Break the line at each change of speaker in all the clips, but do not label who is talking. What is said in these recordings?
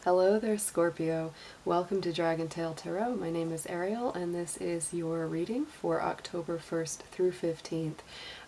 Hello there, Scorpio. Welcome to Dragon Tail Tarot. My name is Ariel, and this is your reading for October 1st through 15th.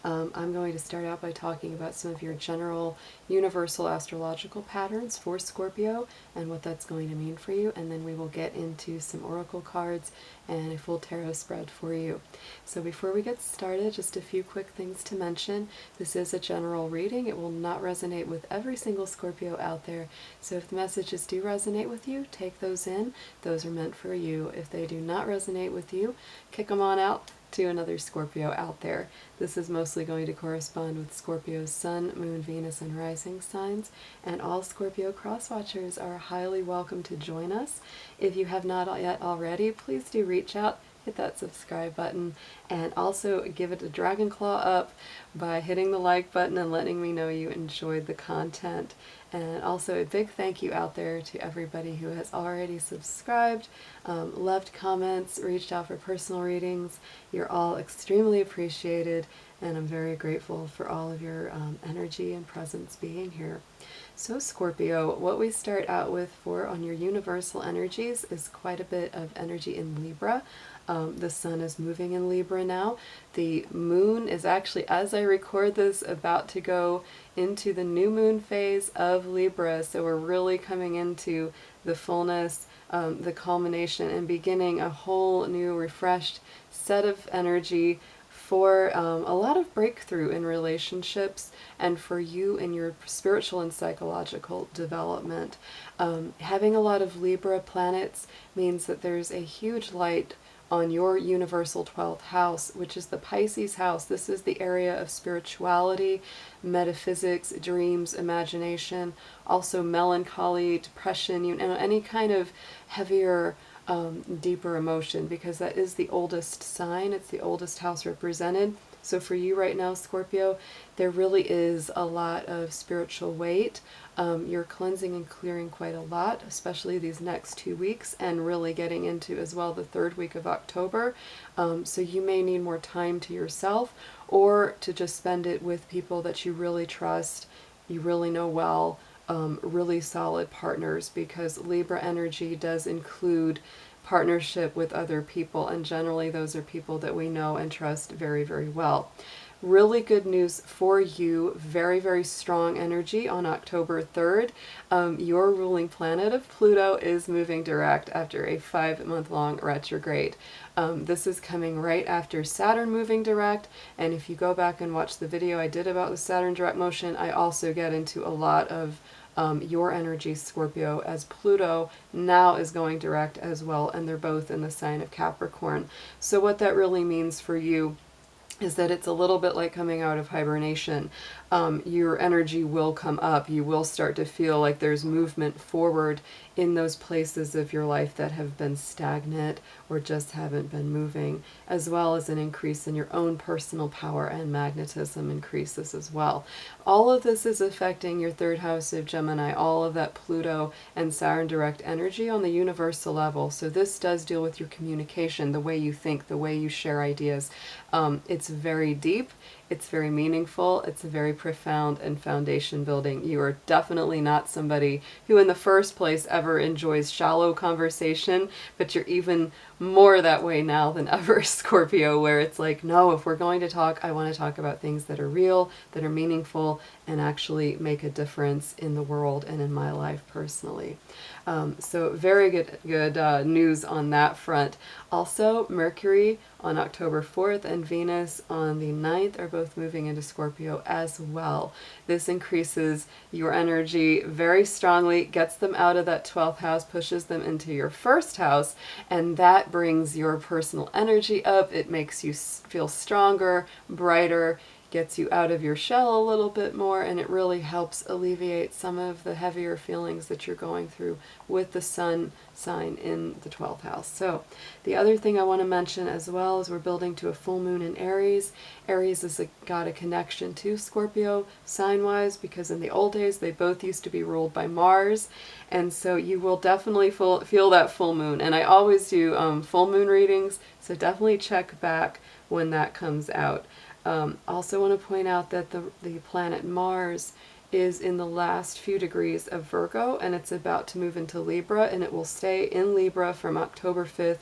I'm going to start out by talking about some of your general universal astrological patterns for Scorpio and what that's going to mean for you, and then we will get into some oracle cards and a full tarot spread for you. So before we get started, just a few quick things to mention. This is a general reading. It will not resonate with every single Scorpio out there, so if the messages do resonate with you, take those in. Those are meant for you. If they do not resonate with you, kick them on out to another Scorpio out there. This is mostly going to correspond with Scorpio's Sun, Moon, Venus, and Rising signs, and all Scorpio cross-watchers are highly welcome to join us. If you have not yet already, please do reach out, hit that subscribe button, and also give it a dragon claw up by hitting the like button and letting me know you enjoyed the content. And also a big thank you out there to everybody who has already subscribed, left comments, reached out for personal readings. You're all extremely appreciated, and I'm very grateful for all of your energy and presence being here. So Scorpio, what we start out with on your universal energies is quite a bit of energy in Libra. The sun is moving in Libra now. The moon is actually, as I record this, about to go into the new moon phase of Libra. So we're really coming into the fullness, the culmination, and beginning a whole new refreshed set of energy for a lot of breakthrough in relationships and for you in your spiritual and psychological development. Having a lot of Libra planets means that there's a huge light on your universal 12th house, which is the Pisces house. This is the area of spirituality, metaphysics, dreams, imagination, also melancholy, depression, any kind of heavier, deeper emotion, because that is the oldest sign. It's the oldest house represented. So for you right now, Scorpio, there really is a lot of spiritual weight. You're cleansing and clearing quite a lot, especially these next 2 weeks, and really getting into as well the third week of October. So you may need more time to yourself, or to just spend it with people that you really trust, you really know well, really solid partners, because Libra energy does include partnership with other people, and generally those are people that we know and trust very, very well. Really good news for you, very, very strong energy on October 3rd. Your ruling planet of Pluto is moving direct after a 5-month-long retrograde. This is coming right after Saturn moving direct, and if you go back and watch the video I did about the Saturn direct motion, I also get into a lot of your energy, Scorpio, as Pluto now is going direct as well, and they're both in the sign of Capricorn. So what that really means for you is that it's a little bit like coming out of hibernation. Your energy will come up. You will start to feel like there's movement forward in those places of your life that have been stagnant or just haven't been moving, as well as an increase in your own personal power, and magnetism increases as well. All of this is affecting your third house of Gemini, all of that Pluto and Saturn direct energy on the universal level. So this does deal with your communication, the way you think, the way you share ideas. It's very deep. It's very meaningful, it's very profound and foundation building. You are definitely not somebody who in the first place ever enjoys shallow conversation, but you're even more that way now than ever, Scorpio, where it's like, no, if we're going to talk, I want to talk about things that are real, that are meaningful, and actually make a difference in the world and in my life personally. So very good news on that front. Also, Mercury on October 4th and Venus on the 9th are both moving into Scorpio as well. This increases your energy very strongly, gets them out of that 12th house, pushes them into your first house, and that brings your personal energy up. It makes you feel stronger, brighter, gets you out of your shell a little bit more, and it really helps alleviate some of the heavier feelings that you're going through with the sun sign in the 12th house. So the other thing I want to mention as well is we're building to a full moon in Aries. Aries has got a connection to Scorpio sign-wise, because in the old days they both used to be ruled by Mars, and so you will definitely feel that full moon. And I always do full moon readings, so definitely check back when that comes out. Also want to point out that the planet Mars is in the last few degrees of Virgo, and it's about to move into Libra, and it will stay in Libra from October 5th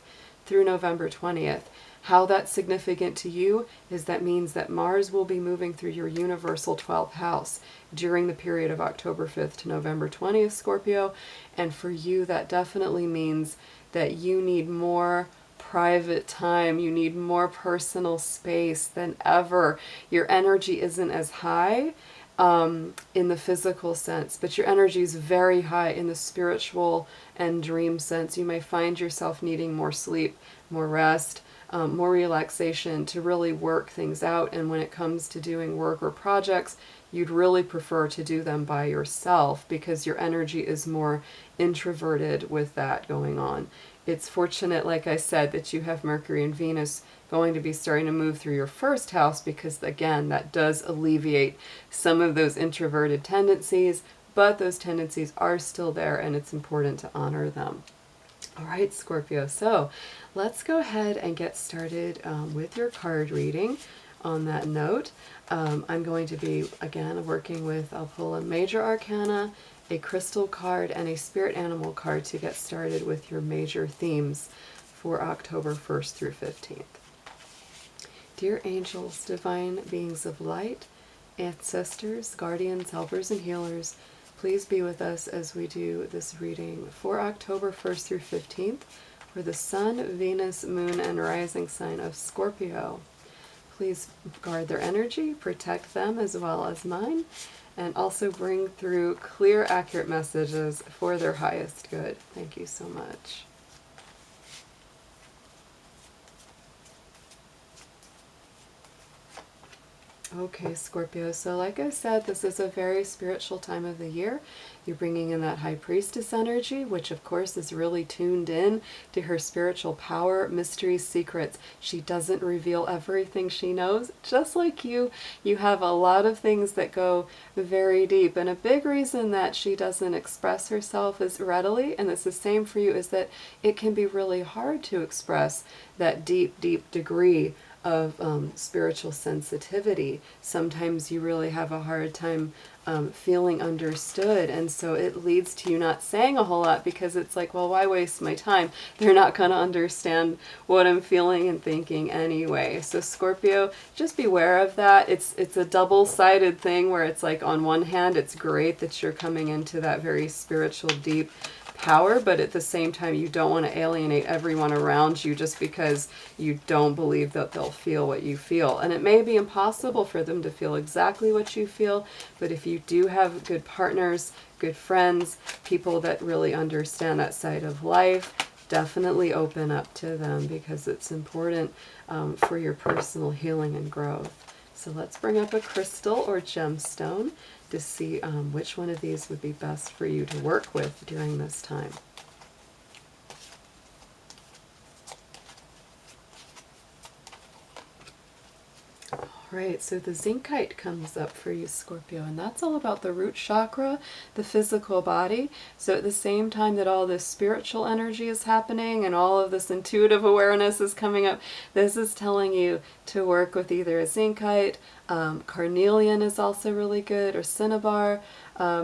through November 20th. How that's significant to you is that means that Mars will be moving through your universal 12th house during the period of October 5th to November 20th, Scorpio. And for you, that definitely means that you need more private time. You need more personal space than ever. Your energy isn't as high in the physical sense, but your energy is very high in the spiritual and dream sense. You may find yourself needing more sleep, more rest, more relaxation to really work things out. And when it comes to doing work or projects, you'd really prefer to do them by yourself because your energy is more introverted with that going on. It's fortunate, like I said, that you have Mercury and Venus going to be starting to move through your first house because, again, that does alleviate some of those introverted tendencies, but those tendencies are still there and it's important to honor them. All right, Scorpio, so let's go ahead and get started with your card reading. On that note, I'm going to be, again, working with, I'll pull a major arcana, a crystal card, and a spirit animal card to get started with your major themes for October 1st through 15th. Dear angels, divine beings of light, ancestors, guardians, helpers, and healers, please be with us as we do this reading for October 1st through 15th for the Sun, Venus, Moon, and rising sign of Scorpio. Please guard their energy, protect them as well as mine, and also bring through clear, accurate messages for their highest good. Thank you so much. Okay, Scorpio, so like I said, this is a very spiritual time of the year. You're bringing in that high priestess energy, which of course is really tuned in to her spiritual power, mysteries, secrets. She doesn't reveal everything she knows. Just like you have a lot of things that go very deep. And a big reason that she doesn't express herself as readily, and it's the same for you, is that it can be really hard to express that deep, deep degree of spiritual sensitivity. Sometimes you really have a hard time feeling understood, and so it leads to you not saying a whole lot because it's like, well, why waste my time? They're not going to understand what I'm feeling and thinking anyway. So Scorpio, just beware of that. It's a double-sided thing where it's like, on one hand, it's great that you're coming into that very spiritual, deep power, but at the same time you don't want to alienate everyone around you just because you don't believe that they'll feel what you feel. And it may be impossible for them to feel exactly what you feel, but if you do have good partners, good friends, people that really understand that side of life, definitely open up to them because it's important for your personal healing and growth. So let's bring up a crystal or gemstone to see which one of these would be best for you to work with during this time. Right, so the zincite comes up for you, Scorpio, and that's all about the root chakra, the physical body. So at the same time that all this spiritual energy is happening and all of this intuitive awareness is coming up, this is telling you to work with either a zincite, carnelian is also really good, or cinnabar.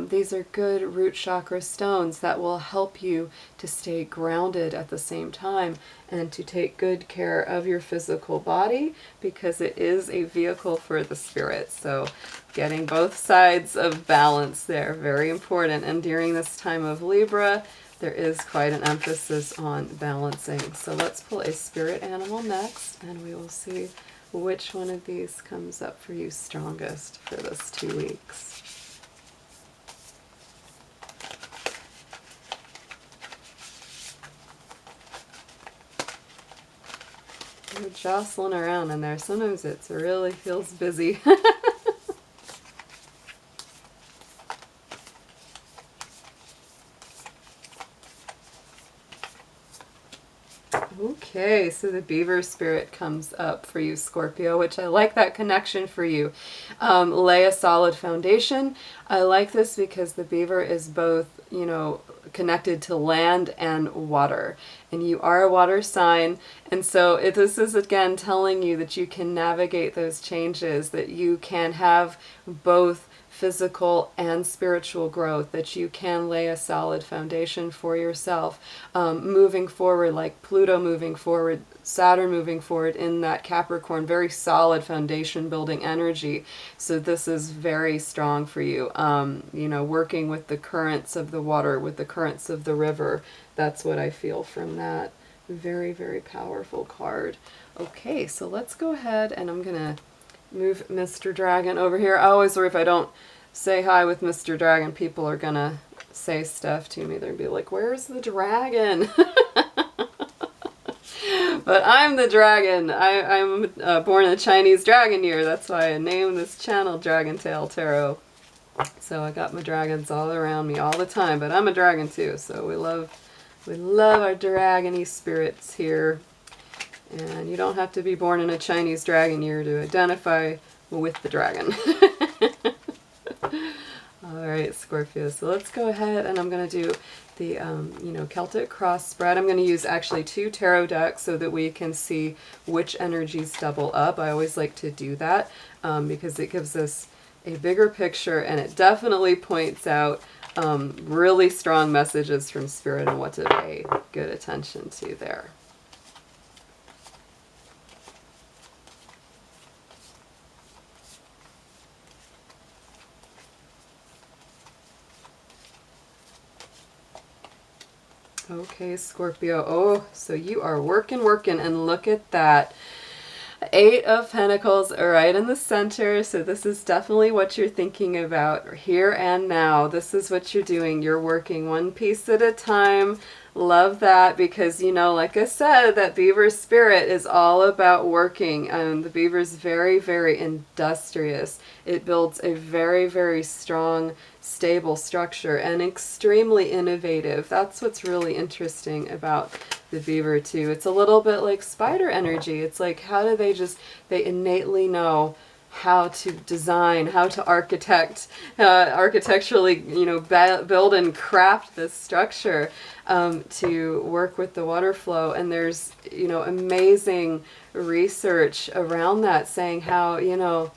These are good root chakra stones that will help you to stay grounded at the same time and to take good care of your physical body because it is a vehicle for the spirit. So getting both sides of balance there, very important. And during this time of Libra, there is quite an emphasis on balancing. So let's pull a spirit animal next and we will see which one of these comes up for you strongest for this 2 weeks. You're jostling around in there. Sometimes it really feels busy. Okay, so the beaver spirit comes up for you, Scorpio, which I like that connection for you. Lay a solid foundation. I like this because the beaver is both, you know, connected to land and water. And you are a water sign. And so this is, again, telling you that you can navigate those changes, that you can have both physical and spiritual growth, that you can lay a solid foundation for yourself moving forward, like Pluto moving forward, Saturn moving forward in that Capricorn, very solid foundation building energy. So this is very strong for you. You know, working with the currents of the water, with the currents of the river. That's what I feel from that. Very, very powerful card. Okay, so let's go ahead and I'm going to move Mr. Dragon over here. I always worry if I don't say hi with Mr. Dragon, people are going to say stuff to me. They're going to be like, where's the dragon? But I'm the dragon. I'm born in the Chinese dragon year. That's why I named this channel Dragon Tail Tarot. So I got my dragons all around me all the time, but I'm a dragon too. So we love our dragony spirits here. And you don't have to be born in a Chinese dragon year to identify with the dragon. All right, Scorpio. So let's go ahead and I'm going to do the you know, Celtic cross spread. I'm going to use actually 2 tarot decks so that we can see which energies double up. I always like to do that because it gives us a bigger picture and it definitely points out really strong messages from Spirit and what to pay good attention to there. Okay, Scorpio. Oh, so you are working, and look at that. 8 of Pentacles right in the center. So this is definitely what you're thinking about here and now. This is what you're doing. You're working one piece at a time. Love that because, you know, like I said, that beaver spirit is all about working. The beaver's very, very industrious. It builds a very, very strong, stable structure and extremely innovative. That's what's really interesting about the beaver too. It's a little bit like spider energy. It's like, how do they innately know how to design, how to architecturally, you know, build and craft this structure to work with the water flow. And there's, you know, amazing research around that saying how, you know,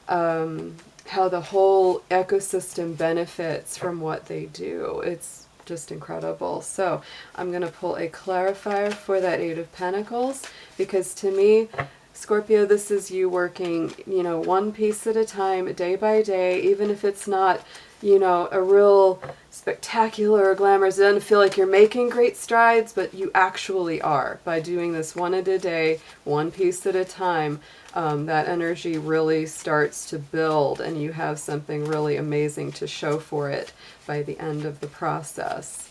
how the whole ecosystem benefits from what they do. It's just incredible. So I'm going to pull a clarifier for that 8 of Pentacles because to me, Scorpio, this is you working, you know, one piece at a time, day by day, even if it's not, you know, a real spectacular or glamorous. It doesn't feel like you're making great strides, but you actually are. By doing this one at a day, one piece at a time, that energy really starts to build and you have something really amazing to show for it by the end of the process.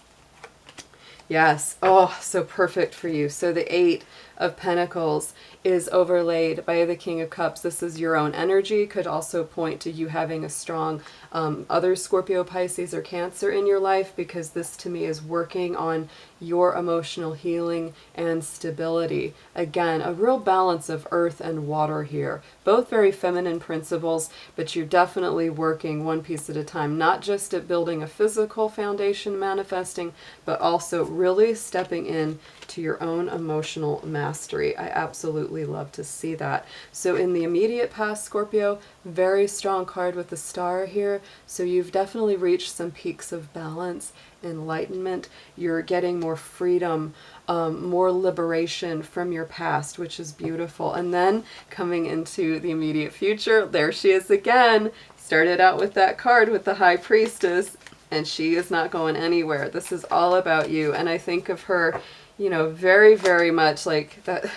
Yes. Oh, so perfect for you. So the 8 of Pentacles is overlaid by the King of Cups. This is your own energy. Could also point to you having a strong other Scorpio, Pisces, or Cancer in your life because this to me is working on your emotional healing and stability. Again, a real balance of earth and water here. Both very feminine principles, but you're definitely working one piece at a time, not just at building a physical foundation, manifesting, but also really stepping in to your own emotional mastery. I absolutely love to see that. So in the immediate past, Scorpio, very strong card with the star here. So you've definitely reached some peaks of balance, enlightenment. You're getting more freedom, more liberation from your past, which is beautiful. And then coming into the immediate future, there she is again. Started out with that card with the High Priestess, and she is not going anywhere. This is all about you. And I think of her, you know, very, very much like that,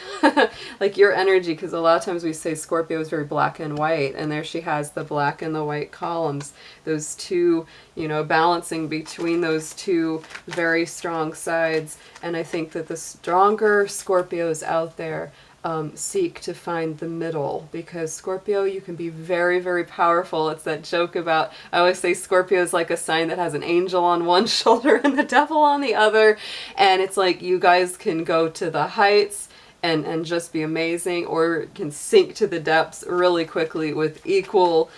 like your energy, because a lot of times we say Scorpio is very black and white, and there she has the black and the white columns, those two, you know, balancing between those two very strong sides. And I think that the stronger Scorpios out there seek to find the middle, because Scorpio, you can be very, very powerful. It's that joke about, I always say Scorpio is like a sign that has an angel on one shoulder and the devil on the other, and it's like you guys can go to the heights and just be amazing, or can sink to the depths really quickly with equal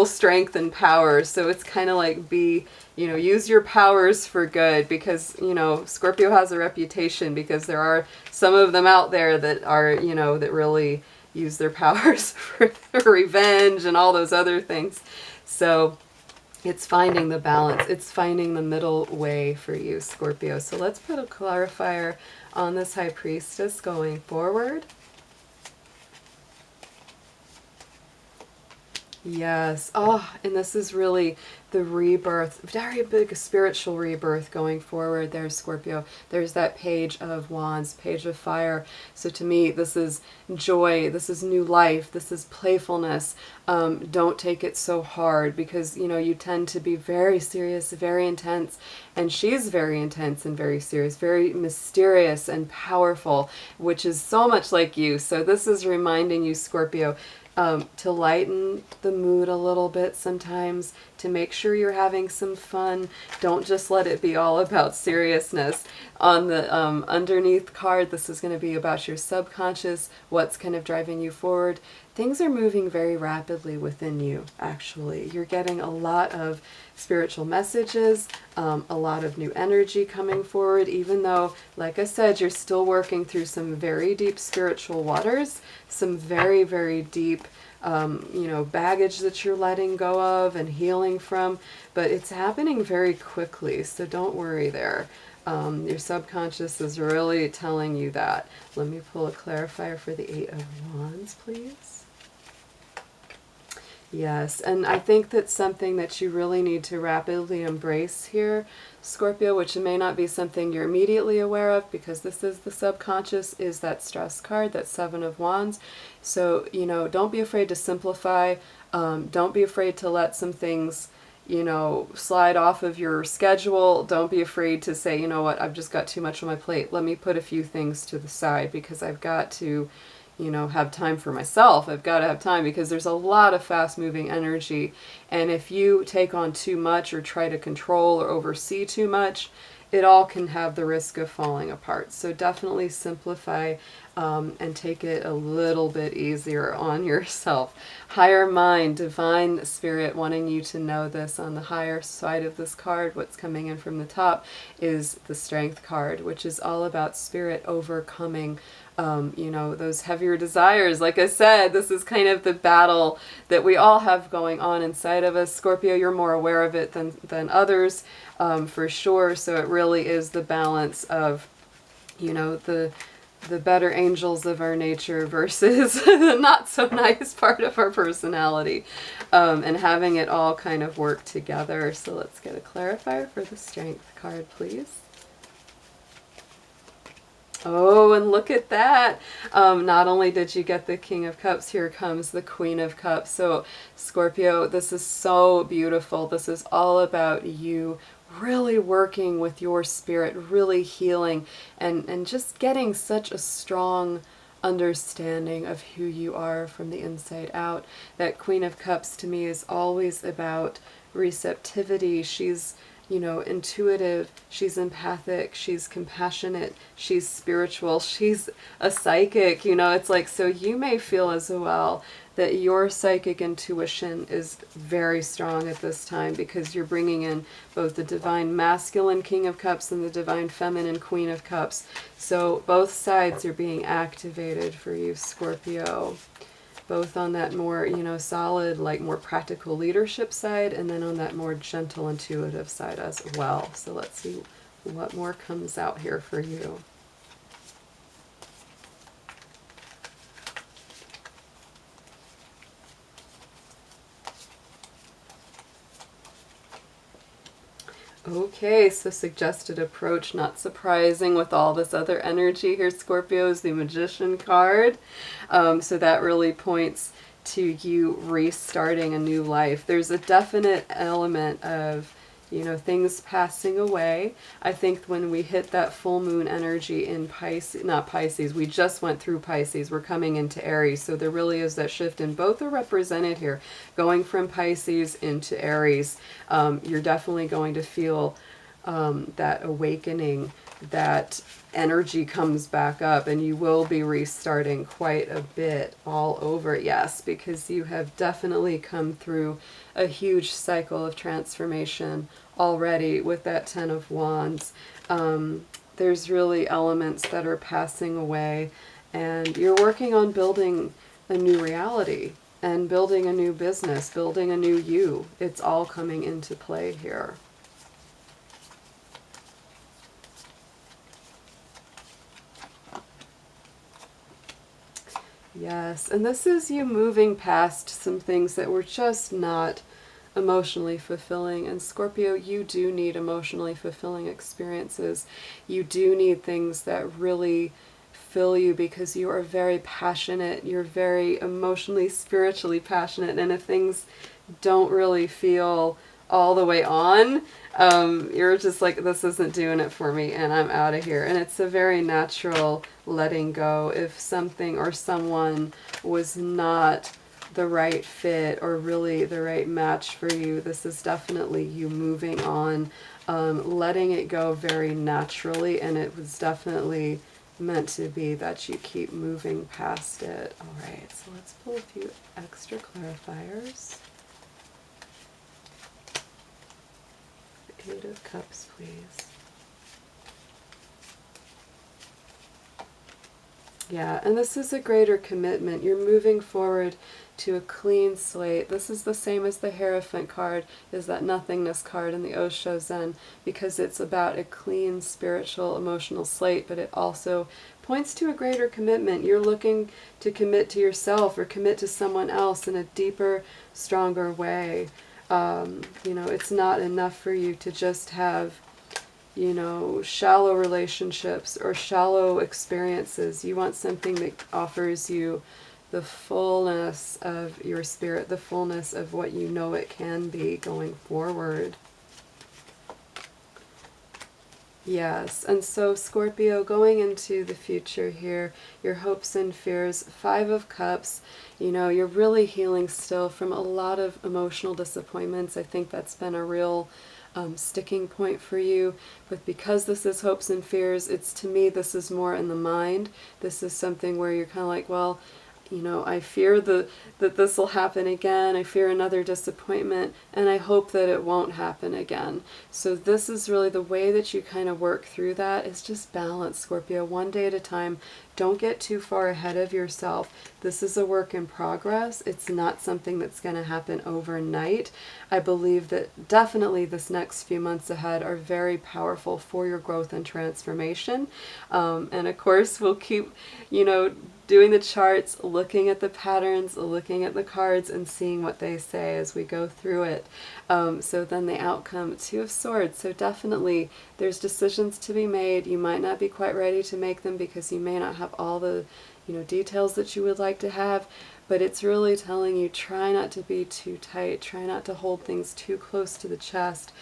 strength and power. So it's kind of like use your powers for good, because, you know, Scorpio has a reputation because there are some of them out there that are, you know, that really use their powers for revenge and all those other things. So It's finding the balance. It's finding the middle way for you, Scorpio. So let's put a clarifier on this High Priestess going forward. Yes. Oh, and this is really the rebirth, very big spiritual rebirth going forward there, Scorpio. There's that Page of Wands, Page of Fire. So to me, this is joy. This is new life. This is playfulness. Don't take it so hard because, you know, you tend to be very serious, very intense. And she's very intense and very serious, very mysterious and powerful, which is so much like you. So this is reminding you, Scorpio, to lighten the mood a little bit sometimes, to make sure you're having some fun. Don't just let it be all about seriousness. On the underneath card, this is going to be about your subconscious, what's kind of driving you forward. Things are moving very rapidly within you, actually. You're getting a lot of spiritual messages, a lot of new energy coming forward, even though, like I said, you're still working through some very deep spiritual waters, some very, very deep you know, baggage that you're letting go of and healing from, but it's happening very quickly, so don't worry there. Your subconscious is really telling you that. Let me pull a clarifier for the Eight of Wands, please. Yes, and I think that's something that you really need to rapidly embrace here, Scorpio, which may not be something you're immediately aware of because this is the subconscious, is that stress card, that Seven of Wands. So, you know, don't be afraid to simplify. Don't be afraid to let some things, you know, slide off of your schedule. Don't be afraid to say, you know what, I've just got too much on my plate. Let me put a few things to the side because I've got to, you know, have time for myself. I've got to have time because there's a lot of fast moving energy. And if you take on too much or try to control or oversee too much, it all can have the risk of falling apart. So definitely simplify and take it a little bit easier on yourself. Higher mind, divine spirit wanting you to know this. On the higher side of this card, what's coming in from the top is the Strength card, which is all about spirit overcoming you know, those heavier desires. Like I said, this is kind of the battle that we all have going on inside of us. Scorpio, you're more aware of it than others, for sure. So it really is the balance of, you know, the better angels of our nature versus the not so nice part of our personality, and having it all kind of work together. So let's get a clarifier for the Strength card, please. Oh, and look at that. Not only did you get the King of Cups, here comes the Queen of Cups. So Scorpio, this is so beautiful. This is all about you really working with your spirit, really healing and just getting such a strong understanding of who you are from the inside out. That Queen of Cups to me is always about receptivity. She's, you know, intuitive, she's empathic, she's compassionate, she's spiritual, she's a psychic, you know, it's like, so you may feel as well that your psychic intuition is very strong at this time because you're bringing in both the divine masculine King of Cups and the divine feminine Queen of Cups. So both sides are being activated for you, Scorpio. Both on that more, you know, solid, like more practical leadership side, and then on that more gentle, intuitive side as well. So let's see what more comes out here for you. Okay, so suggested approach, not surprising with all this other energy here, Scorpio, is the Magician card. So that really points to you restarting a new life. There's a definite element of, you know, things passing away. I think when we hit that full moon energy in Pisces, not Pisces, we just went through Pisces, we're coming into Aries, so there really is that shift, and both are represented here. Going from Pisces into Aries, you're definitely going to feel that awakening, that energy comes back up, and you will be restarting quite a bit all over, yes, because you have definitely come through a huge cycle of transformation already with that Ten of Wands. There's really elements that are passing away, and you're working on building a new reality. and building a new business, building a new you. It's all coming into play here. Yes, and this is you moving past some things that were just not emotionally fulfilling. And Scorpio, you do need emotionally fulfilling experiences. You do need things that really fill you, because you are very passionate. You're very emotionally, spiritually passionate. And if things don't really feel all the way on, you're just like, this isn't doing it for me and I'm out of here. And it's a very natural letting go if something or someone was not the right fit or really the right match for you. This is definitely you moving on, letting it go very naturally, and it was definitely meant to be that you keep moving past it. All right, so let's pull a few extra clarifiers. Eight of Cups, please. Yeah, and this is a greater commitment. You're moving forward to a clean slate. This is the same as the Hierophant card, is that nothingness card in the Osho Zen, because it's about a clean spiritual, emotional slate, but it also points to a greater commitment. You're looking to commit to yourself or commit to someone else in a deeper, stronger way. You know, it's not enough for you to just have, you know, shallow relationships or shallow experiences. You want something that offers you the fullness of your spirit, the fullness of what you know it can be going forward. Yes, and so Scorpio, going into the future here, your hopes and fears, Five of Cups, you know, you're really healing still from a lot of emotional disappointments. I think that's been a real sticking point for you. But because this is hopes and fears, it's, to me, this is more in the mind. This is something where you're kind of like, well, you know, I fear that this will happen again. I fear another disappointment, and I hope that it won't happen again. So this is really the way that you kind of work through that, is just balance, Scorpio, one day at a time. Don't get too far ahead of yourself. This is a work in progress. It's not something that's going to happen overnight. I believe that definitely this next few months ahead are very powerful for your growth and transformation. And of course, we'll keep, you know, doing the charts, looking at the patterns, looking at the cards, and seeing what they say as we go through it. So then the outcome, Two of Swords. So definitely there's decisions to be made. You might not be quite ready to make them because you may not have all the, you know, details that you would like to have, but it's really telling you, try not to be too tight, try not to hold things too close to the chest.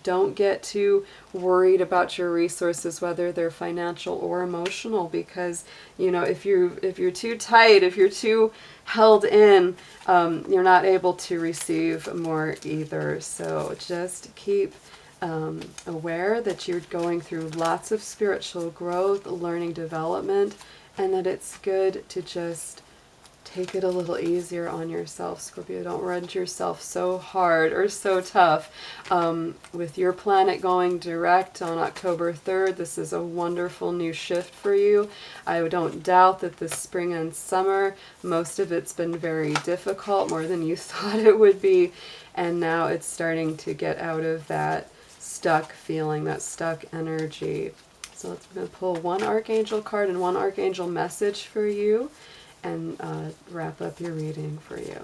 Don't get too worried about your resources, whether they're financial or emotional, because, you know, if you're too tight, if you're too held in, you're not able to receive more either. So just keep aware that you're going through lots of spiritual growth, learning development, and that it's good to just take it a little easier on yourself, Scorpio. Don't run yourself so hard or so tough. With your planet going direct on October 3rd, this is a wonderful new shift for you. I don't doubt that this spring and summer, most of it's been very difficult, more than you thought it would be, and now it's starting to get out of that stuck feeling, that stuck energy. So let's going to pull one Archangel card and one Archangel message for you, and wrap up your reading for you.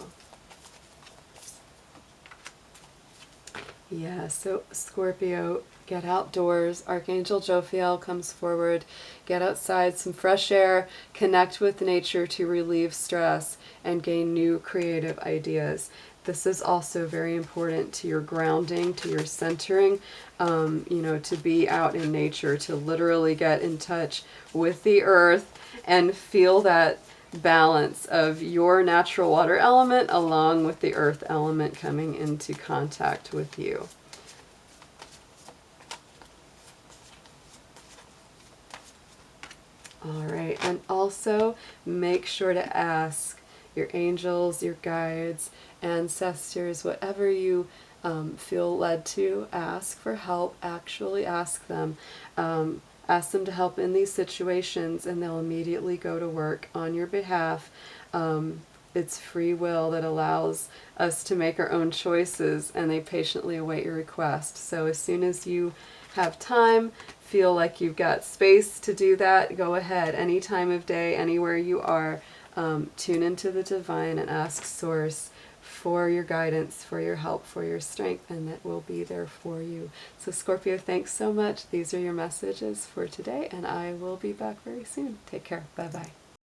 Yeah, so Scorpio, get outdoors. Archangel Jophiel comes forward. Get outside, some fresh air, connect with nature to relieve stress and gain new creative ideas. This is also very important to your grounding, to your centering, you know, to be out in nature, to literally get in touch with the earth and feel that balance of your natural water element along with the earth element coming into contact with you. All right, and also make sure to ask your angels, your guides, ancestors, whatever you feel led to ask for help. Actually ask them. Ask them to help in these situations, and they'll immediately go to work on your behalf. it's free will that allows us to make our own choices, and they patiently await your request. So as soon as you have time, feel like you've got space to do that, go ahead. Any time of day, anywhere you are, tune into the divine and ask Source for your guidance, for your help, for your strength, and that will be there for you. So Scorpio, thanks so much. These are your messages for today, and I will be back very soon. Take care. Bye-bye.